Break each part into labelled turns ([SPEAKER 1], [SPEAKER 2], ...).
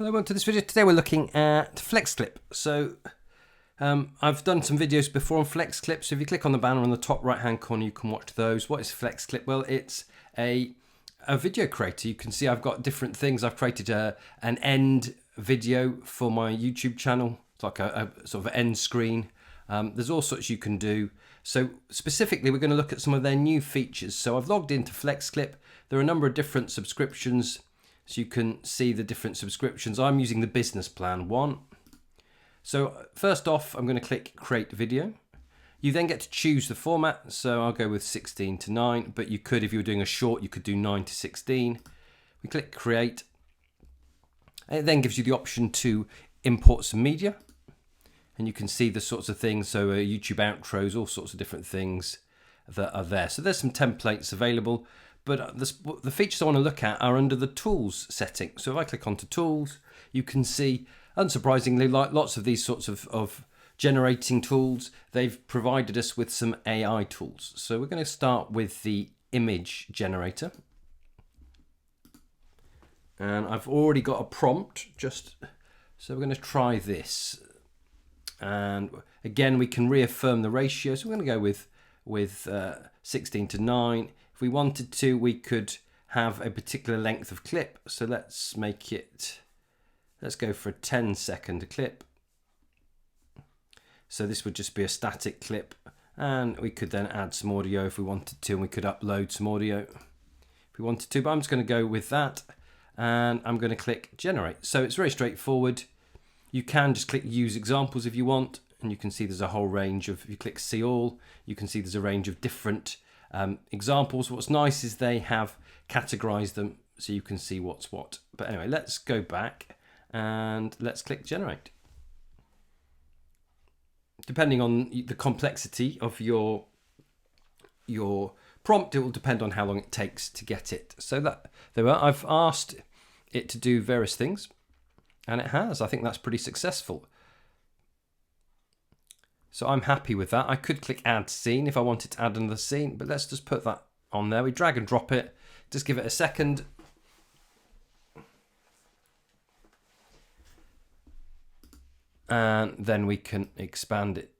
[SPEAKER 1] Hello, welcome to this video. Today we're looking at Flexclip. So I've done some videos before on Flexclip, so if you click on the banner on the top right hand corner you can watch those. What is Flexclip? Well, it's a video creator. You can see I've got different things. I've created an end video for my YouTube channel. It's like a sort of end screen. There's all sorts you can do. So specifically we're going to look at some of their new features. So I've logged into Flexclip. There are a number of different subscriptions. So you can see the different subscriptions. I'm using the business plan one. So first off, I'm going to click create video. You then get to choose the format. So I'll go with 16:9, but you could, if you were doing a short, you could do 9:16. We click create. And it then gives you the option to import some media. And you can see the sorts of things. So YouTube outros, all sorts of different things that are there. So there's some templates available. But the features I want to look at are under the tools setting. So if I click onto tools, you can see, unsurprisingly, like lots of these sorts of generating tools, they've provided us with some AI tools. So we're going to start with the image generator. And I've already got a prompt, so we're going to try this. And again, we can reaffirm the ratio. So we're going to go with 16:9. If we wanted to, we could have a particular length of clip. So let's go for a 10-second clip. So this would just be a static clip, and we could then add some audio if we wanted to, and we could upload some audio if we wanted to, but I'm just going to go with that, and I'm going to click generate. So it's very straightforward. You can just click use examples if you want, and you can see there's a whole range of, if you click see all, you can see there's a range of different examples. What's nice is they have categorized them so you can see what's what. But anyway, let's go back and let's click generate. Depending on the complexity of your prompt, it will depend on how long it takes to get it. So I've asked it to do various things, and it has. I think that's pretty successful. So I'm happy with that. I could click add scene if I wanted to add another scene, but let's just put that on there. We drag and drop it, just give it a second. And then we can expand it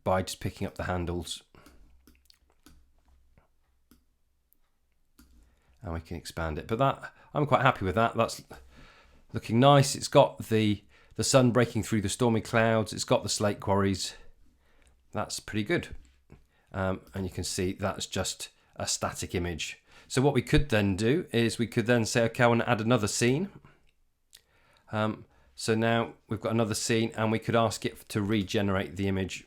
[SPEAKER 1] by just picking up the handles. And we can expand it. But that, I'm quite happy with that. That's looking nice. It's got the sun breaking through the stormy clouds. It's got the slate quarries. That's pretty good. And you can see that's just a static image. So what we could then do is we could then say, okay, I want to add another scene. So now we've got another scene, and we could ask it to regenerate the image.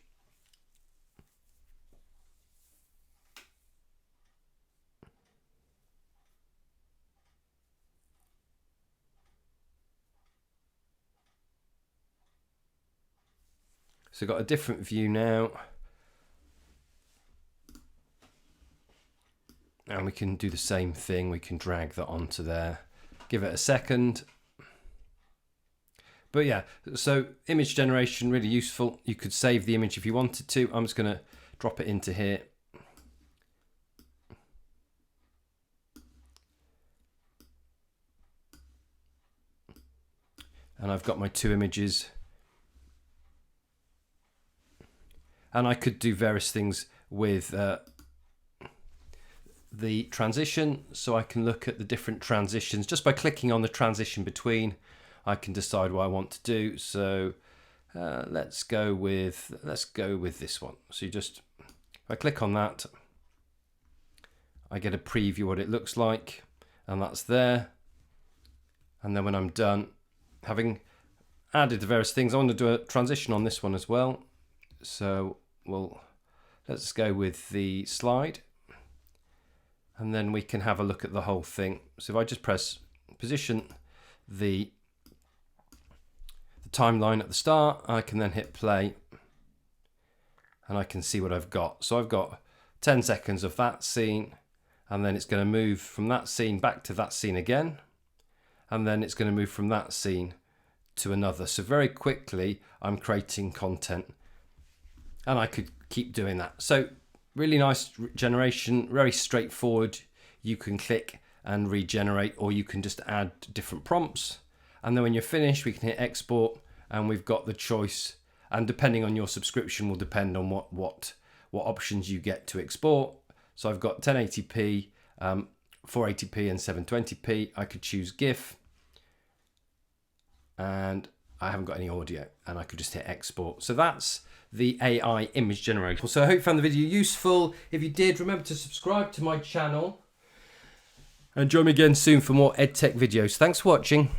[SPEAKER 1] So we've got a different view now. And we can do the same thing. We can drag that onto there. Give it a second. But yeah, so image generation, really useful. You could save the image if you wanted to. I'm just going to drop it into here. And I've got my two images. And I could do various things with the transition. So I can look at the different transitions just by clicking on the transition between. I can decide what I want to do. So let's go with this one. So if I click on that, I get a preview what it looks like, and that's there. And then when I'm done, having added the various things, I want to do a transition on this one as well. So let's go with the slide, and then we can have a look at the whole thing. So if I just press position the timeline at the start, I can then hit play, and I can see what I've got. So I've got 10 seconds of that scene, and then it's going to move from that scene back to that scene again, and then it's going to move from that scene to another. So very quickly I'm creating content, and I could keep doing that. So really nice generation, very straightforward. You can click and regenerate, or you can just add different prompts. And then when you're finished, we can hit export, and we've got the choice. And depending on your subscription will depend on what options you get to export. So I've got 1080p, 480p and 720p. I could choose GIF, and I haven't got any audio, and I could just hit export. So that's the AI image generator. So I hope you found the video useful. If you did, remember to subscribe to my channel and join me again soon for more EdTech videos. Thanks for watching.